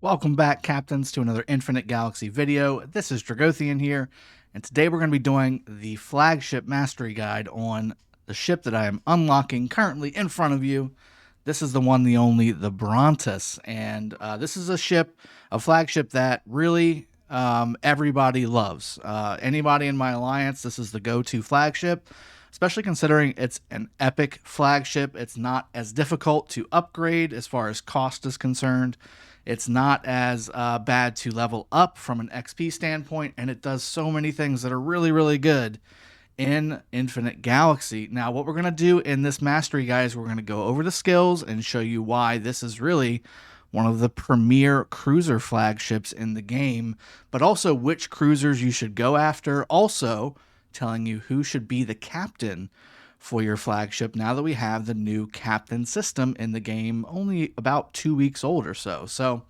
Welcome back, Captains, to another Infinite Galaxy video. This is Dragothian here, and today we're going to be doing the Flagship Mastery Guide on the ship that I am unlocking currently in front of you. This is the one, the only, the Brontes, and this is a flagship that really everybody loves. Anybody in my alliance, this is the go-to flagship, especially considering it's an epic flagship. It's not as difficult to upgrade as far as cost is concerned. It's not as bad to level up from an XP standpoint, and it does so many things that are really, really good in Infinite Galaxy. Now, what we're going to do in this mastery, guys, we're going to go over the skills and show you why this is really one of the premier cruiser flagships in the game, but also which cruisers you should go after, also telling you who should be the captain for your flagship now that we have the new captain system in the game, only about 2 weeks old or so. So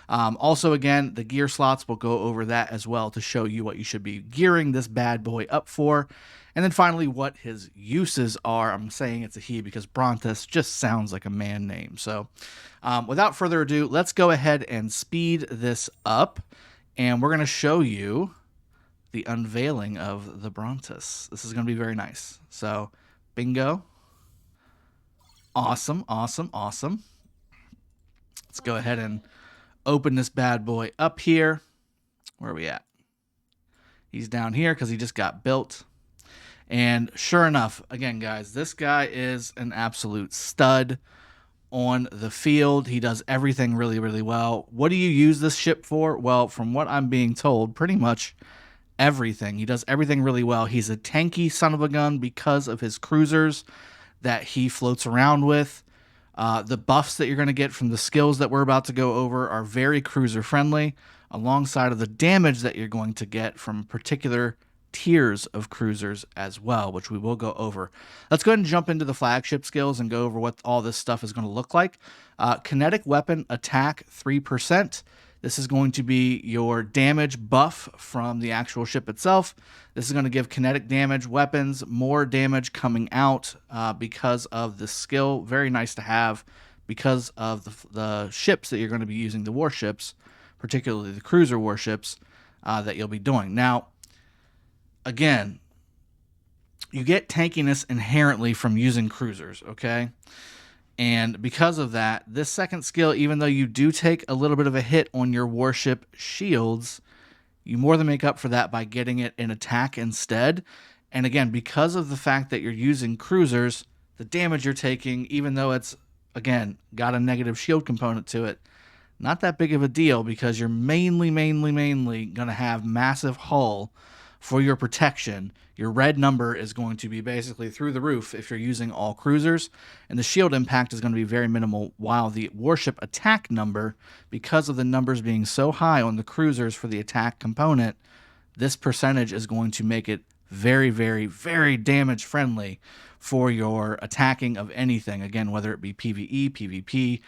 also, again, the gear slots, will go over that as well to show you what you should be gearing this bad boy up for. And then finally, what his uses are. I'm saying it's a he because Brontes just sounds like a man name. So without further ado, let's go ahead and speed this up. And we're going to show you the unveiling of the Brontes. This is going to be very nice. So bingo. Awesome, awesome, awesome. Let's go ahead and open this bad boy up here. Where are we at? He's down here because he just got built. And sure enough, again, guys, this guy is an absolute stud on the field. He does everything really, really well. What do you use this ship for? Well, from what I'm being told, pretty much everything. He does everything really well. He's a tanky son of a gun because of his cruisers that he floats around with. The buffs that you're going to get from the skills that we're about to go over are very cruiser friendly, alongside of the damage that you're going to get from particular tiers of cruisers as well, which we will go over. Let's go ahead and jump into the flagship skills and go over what all this stuff is going to look like. Kinetic weapon attack 3%. This is going to be your damage buff from the actual ship itself. This is going to give kinetic damage weapons more damage coming out because of the skill. Very nice to have because of the ships that you're going to be using, the warships, particularly the cruiser warships that you'll be doing. Now, again, you get tankiness inherently from using cruisers, okay? And because of that, this second skill, even though you do take a little bit of a hit on your warship shields, you more than make up for that by getting it in attack instead. And again, because of the fact that you're using cruisers, the damage you're taking, even though it's, again, got a negative shield component to it, not that big of a deal because you're mainly going to have massive hull for your protection. Your red number is going to be basically through the roof if you're using all cruisers, and the shield impact is going to be very minimal, while the warship attack number, because of the numbers being so high on the cruisers for the attack component, this percentage is going to make it very, very, very damage friendly for your attacking of anything, again, whether it be PvE, PvP,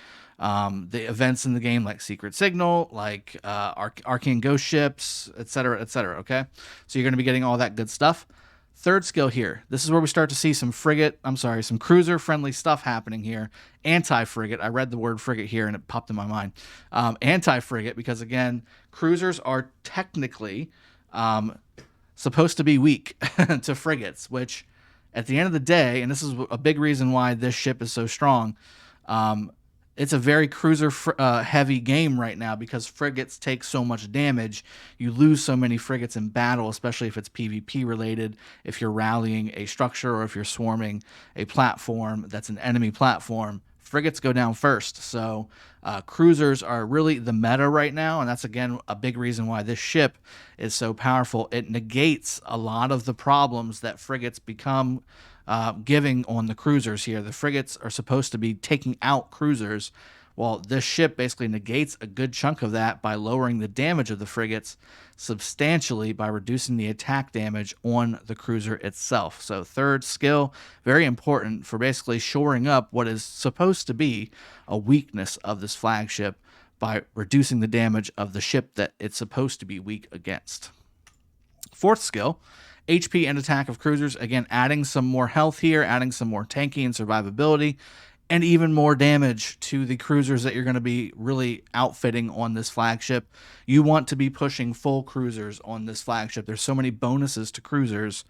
the events in the game like Secret Signal, like Arcane Ghost Ships, etc., okay? So you're going to be getting all that good stuff. Third skill here. This is where we start to see some some cruiser-friendly stuff happening here. Anti-frigate. I read the word frigate here and it popped in my mind. Anti-frigate, because again, cruisers are technically supposed to be weak to frigates, which at the end of the day, and this is a big reason why this ship is so strong, it's a very cruiser heavy game right now because frigates take so much damage. You lose so many frigates in battle, especially if it's PvP related, if you're rallying a structure or if you're swarming a platform that's an enemy platform. Frigates go down first. So cruisers are really the meta right now, and that's, again, a big reason why this ship is so powerful. It negates a lot of the problems that frigates become giving on the cruisers here. The frigates are supposed to be taking out cruisers. Well, this ship basically negates a good chunk of that by lowering the damage of the frigates substantially by reducing the attack damage on the cruiser itself. So third skill, very important for basically shoring up what is supposed to be a weakness of this flagship by reducing the damage of the ship that it's supposed to be weak against. Fourth skill, HP and attack of cruisers. Again, adding some more health here, adding some more tanky and survivability. and even more damage to the cruisers that you're going to be really outfitting on this flagship. You want to be pushing full cruisers on this flagship. There's so many bonuses to cruisers.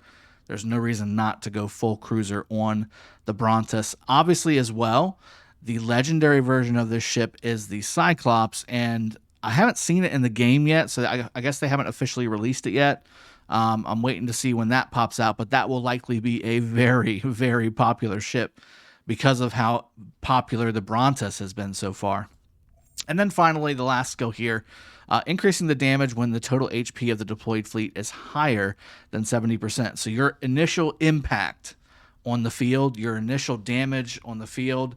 There's no reason not to go full cruiser on the Brontes. Obviously, as well, the legendary version of this ship is the Cyclops, and I haven't seen it in the game yet, so I guess they haven't officially released it yet. I'm waiting to see when that pops out, but that will likely be a very, very popular ship because of how popular the Brontes has been so far. And then finally, the last skill here, increasing the damage when the total HP of the deployed fleet is higher than 70%. So your initial impact on the field, your initial damage on the field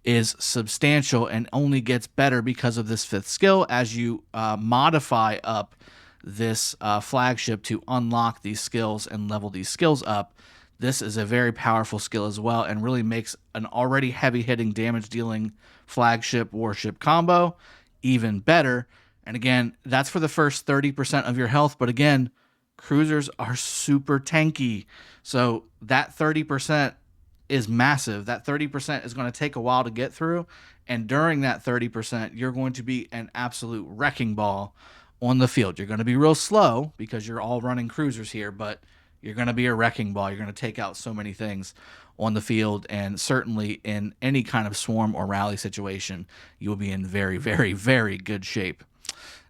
is substantial and only gets better because of this 5th skill as you modify up this flagship to unlock these skills and level these skills up. This is a very powerful skill as well and really makes an already heavy-hitting damage-dealing flagship warship combo even better. And again, that's for the first 30% of your health. But again, cruisers are super tanky. So that 30% is massive. That 30% is going to take a while to get through. And during that 30%, you're going to be an absolute wrecking ball on the field. You're going to be real slow because you're all running cruisers here, but you're going to be a wrecking ball. You're going to take out so many things on the field, and certainly in any kind of swarm or rally situation, you will be in very, very, very good shape.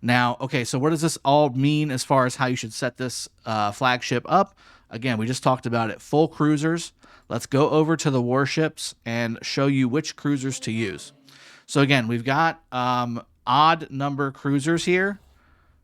Now, okay, so what does this all mean as far as how you should set this flagship up? Again, we just talked about it. Full cruisers. Let's go over to the warships and show you which cruisers to use. So again, we've got odd number cruisers here.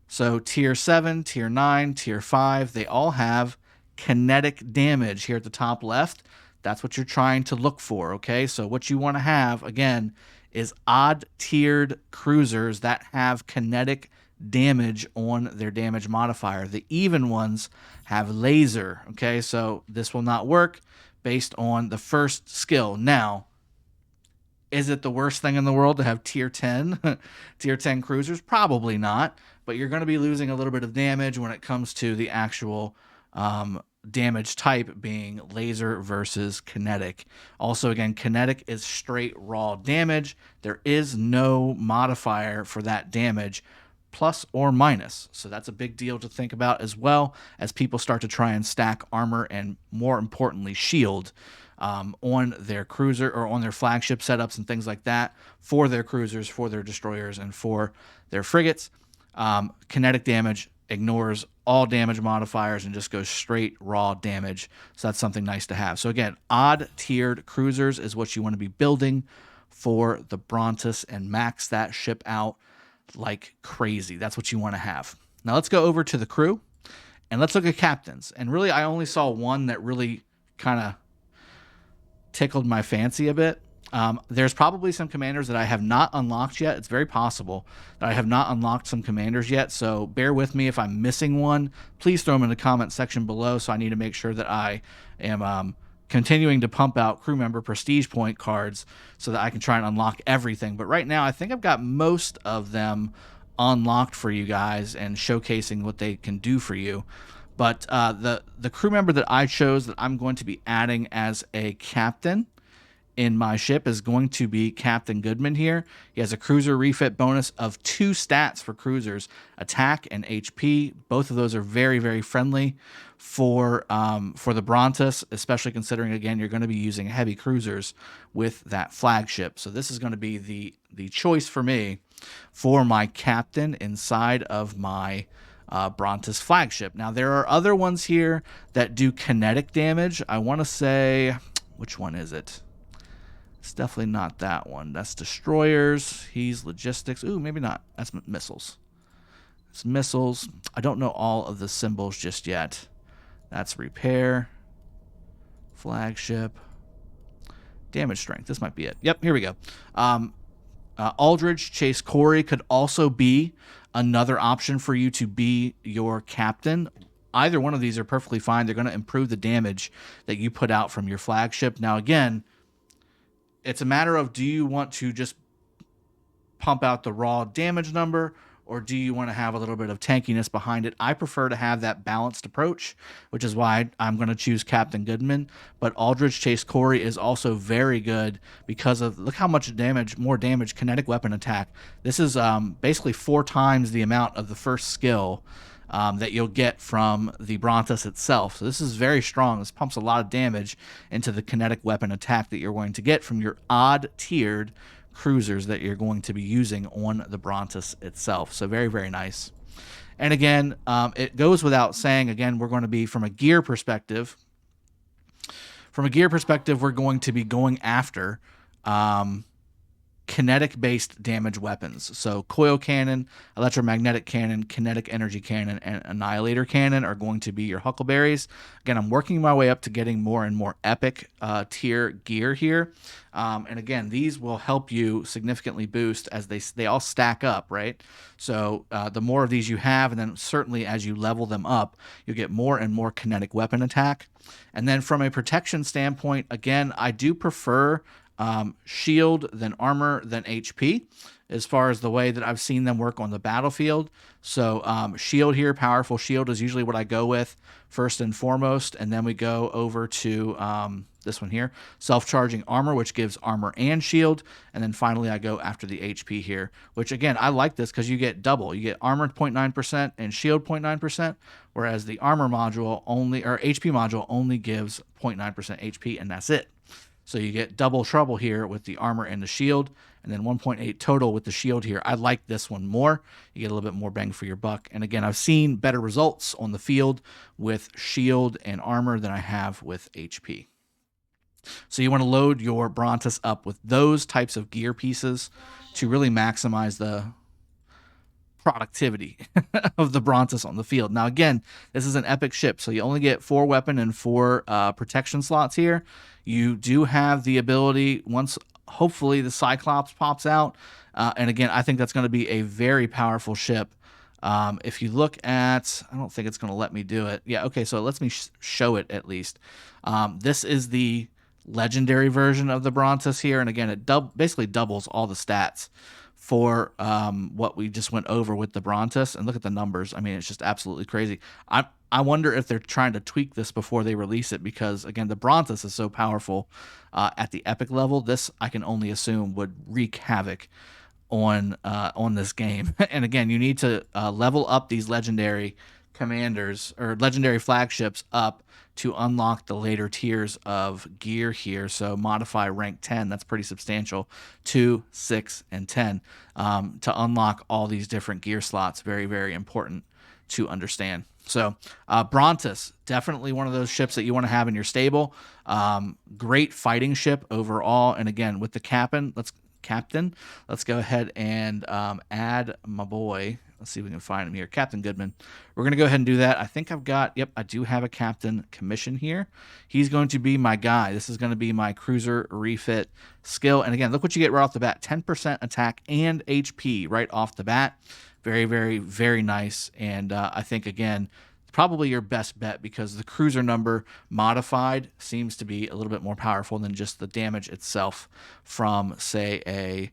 So tier 7, tier 9, tier 5, they all have kinetic damage here at the top left. That's what you're trying to look for, okay? So what you want to have, again, is odd-tiered cruisers that have kinetic damage on their damage modifier. The even ones have laser, okay? So this will not work based on the first skill. Now, is it the worst thing in the world to have tier 10, tier 10 cruisers? Probably not, but you're going to be losing a little bit of damage when it comes to the actual damage type being laser versus kinetic. Also, again, kinetic is straight raw damage. There is no modifier for that damage, plus or minus. So that's a big deal to think about as well as people start to try and stack armor and, more importantly, shield on their cruiser or on their flagship setups and things like that for their cruisers, for their destroyers, and for their frigates. Kinetic damage ignores all damage modifiers and just goes straight raw damage. So that's something nice to have. So again, odd tiered cruisers is what you want to be building for the Brontes and max that ship out like crazy. That's what you want to have. Now let's go over to the crew and let's look at captains. And really, I only saw one that really kind of tickled my fancy a bit. There's probably some commanders that I have not unlocked yet. It's very possible that I have not unlocked some commanders yet, so bear with me if I'm missing one. Please throw them in the comment section below, so I need to make sure that I am continuing to pump out crew member prestige point cards so that I can try and unlock everything. But right now, I think I've got most of them unlocked for you guys and showcasing what they can do for you. But the crew member that I chose that I'm going to be adding as a captain in my ship is going to be Captain Goodman here. He has a cruiser refit bonus of 2 stats for cruisers, attack and HP. Both of those are very, very friendly for the Brontes, especially considering, again, you're going to be using heavy cruisers with that flagship. So this is going to be the choice for me for my captain inside of my Brontes flagship. Now, there are other ones here that do kinetic damage. I want to say, which one is it? It's definitely not that one. That's destroyers. He's logistics. Ooh, maybe not. That's missiles. It's missiles. I don't know all of the symbols just yet. That's repair. Flagship. Damage strength. This might be it. Yep, here we go. Aldridge, Chase Corey could also be another option for you to be your captain. Either one of these are perfectly fine. They're going to improve the damage that you put out from your flagship. Now, again, it's a matter of, do you want to just pump out the raw damage number, or do you want to have a little bit of tankiness behind it? I prefer to have that balanced approach, which is why I'm going to choose Captain Goodman. But Aldridge Chase Corey is also very good because of, look how much damage, more damage, kinetic weapon attack. This is basically 4 times the amount of the first skill that you'll get from the Brontes itself. So this is very strong. This pumps a lot of damage into the kinetic weapon attack that you're going to get from your odd-tiered cruisers that you're going to be using on the Brontes itself. So very, very nice. And again, it goes without saying, again, we're going to be from a gear perspective. From a gear perspective, we're going to be going after kinetic-based damage weapons. So coil cannon, electromagnetic cannon, kinetic energy cannon, and annihilator cannon are going to be your huckleberries. Again, I'm working my way up to getting more and more epic tier gear here. And again, these will help you significantly boost as they all stack up, right? So the more of these you have, and then certainly as you level them up, you'll get more and more kinetic weapon attack. And then from a protection standpoint, again, I do prefer shield, then armor, then HP, as far as the way that I've seen them work on the battlefield. So shield here, powerful shield is usually what I go with first and foremost, and then we go over to this one here, self-charging armor, which gives armor and shield, and then finally I go after the HP here, which again, I like this because you get double. You get armor 0.9% and shield 0.9%, whereas the armor module only, or HP module only gives 0.9% HP, and that's it. So you get double trouble here with the armor and the shield, and then 1.8 total with the shield here. I like this one more. You get a little bit more bang for your buck. And again, I've seen better results on the field with shield and armor than I have with HP. So you want to load your Brontes up with those types of gear pieces to really maximize the productivity of the Brontes on the field. Now, again, this is an epic ship, so you only get 4 weapon and 4 protection slots here. You do have the ability, once hopefully the Cyclops pops out, and again, I think that's going to be a very powerful ship. If you look at, I don't think it's going to let me do it. Yeah, okay, so it lets me show it at least. This is the legendary version of the Brontes here, and again, it basically doubles all the stats for what we just went over with the Brontes, and look at the numbers. I mean, it's just absolutely crazy. I wonder if they're trying to tweak this before they release it, because again, the Brontes is so powerful at the epic level. This, I can only assume, would wreak havoc on this game. And again, you need to level up these legendary commanders or legendary flagships up to unlock the later tiers of gear here. So modify rank 10, that's pretty substantial, 2, 6, and 10 to unlock all these different gear slots. Very, very important to understand. So Brontes, definitely one of those ships that you want to have in your stable. Great fighting ship overall. And again, with the captain, let's go ahead and add my boy. Let's see if we can find him here. Captain Goodman. We're going to go ahead and do that. I think I've got, yep, I do have a captain commission here. He's going to be my guy. This is going to be my cruiser refit skill. And again, look what you get right off the bat. 10% attack and HP right off the bat. Very, very, very nice. And I think, again, probably your best bet, because the cruiser number modified seems to be a little bit more powerful than just the damage itself from, say, a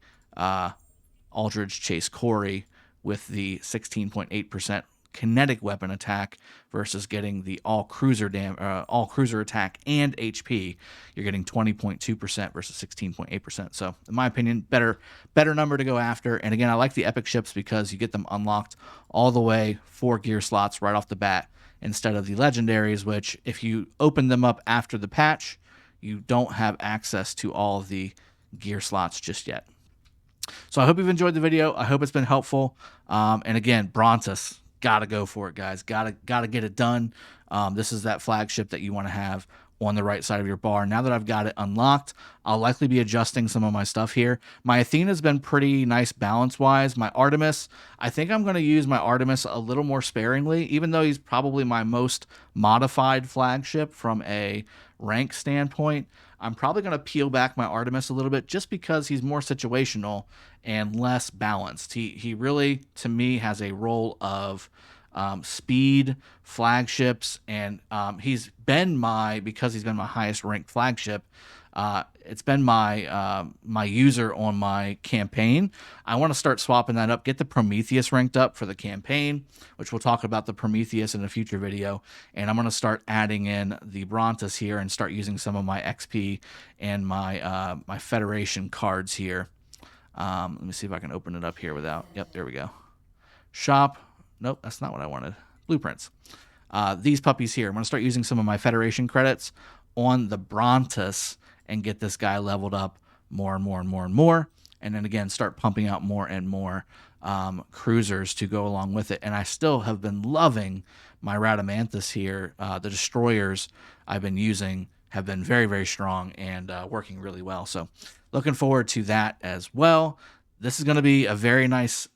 Aldridge Chase Corey with the 16.8% kinetic weapon attack versus getting the all cruiser attack and HP. You're getting 20.2% versus 16.8%. So in my opinion, better number to go after. And again, I like the epic ships because you get them unlocked all the way 4 gear slots right off the bat, instead of the legendaries, which if you open them up after the patch, you don't have access to all of the gear slots just yet. So I hope you've enjoyed the video. I hope it's been helpful. And again, Brontes, gotta go for it, guys. Gotta get it done. This is that flagship that you want to have on the right side of your bar. Now that I've got it unlocked, I'll likely be adjusting some of my stuff here. My Athena's been pretty nice balance-wise. My Artemis, I think I'm going to use my Artemis a little more sparingly, even though he's probably my most modified flagship from a rank standpoint. I'm probably going to peel back my Artemis a little bit just because he's more situational and less balanced. He really, to me, has a role of speed, flagships, and because he's been my highest ranked flagship, it's been my my user on my campaign. I want to start swapping that up, get the Prometheus ranked up for the campaign, which we'll talk about the Prometheus in a future video. And I'm going to start adding in the Brontes here and start using some of my XP and my my Federation cards here. Let me see if I can open it up here without. Yep, there we go. Shop. Nope, that's not what I wanted. Blueprints. These puppies here. I'm going to start using some of my Federation credits on the Brontes and get this guy leveled up more and more and more and more. And then again, start pumping out more and more cruisers to go along with it. And I still have been loving my Radamanthus here. The destroyers I've been using have been very, very strong and working really well. So looking forward to that as well. This is going to be a very nice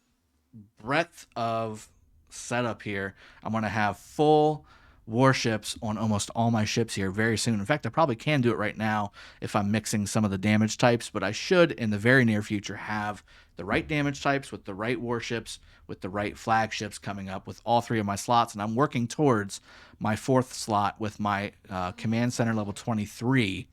breadth of setup here. I'm going to have full warships on almost all my ships here very soon. In fact, I probably can do it right now if I'm mixing some of the damage types, but I should in the very near future have the right damage types with the right warships, with the right flagships coming up with all 3 of my slots. And I'm working towards my 4th slot with my command center level 23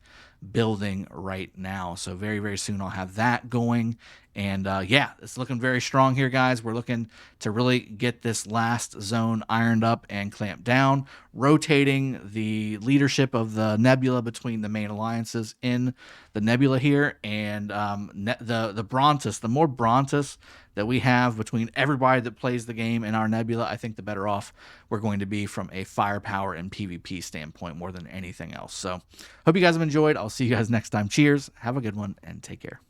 building right now. So very, very soon I'll have that going. And yeah, it's looking very strong here, guys. We're looking to really get this last zone ironed up and clamped down, rotating the leadership of the Nebula between the main alliances in the Nebula here, and the Brontes. The more Brontes that we have between everybody that plays the game in our Nebula, I think the better off we're going to be from a firepower and PvP standpoint more than anything else. So hope you guys have enjoyed. I'll see you guys next time. Cheers. Have a good one and take care.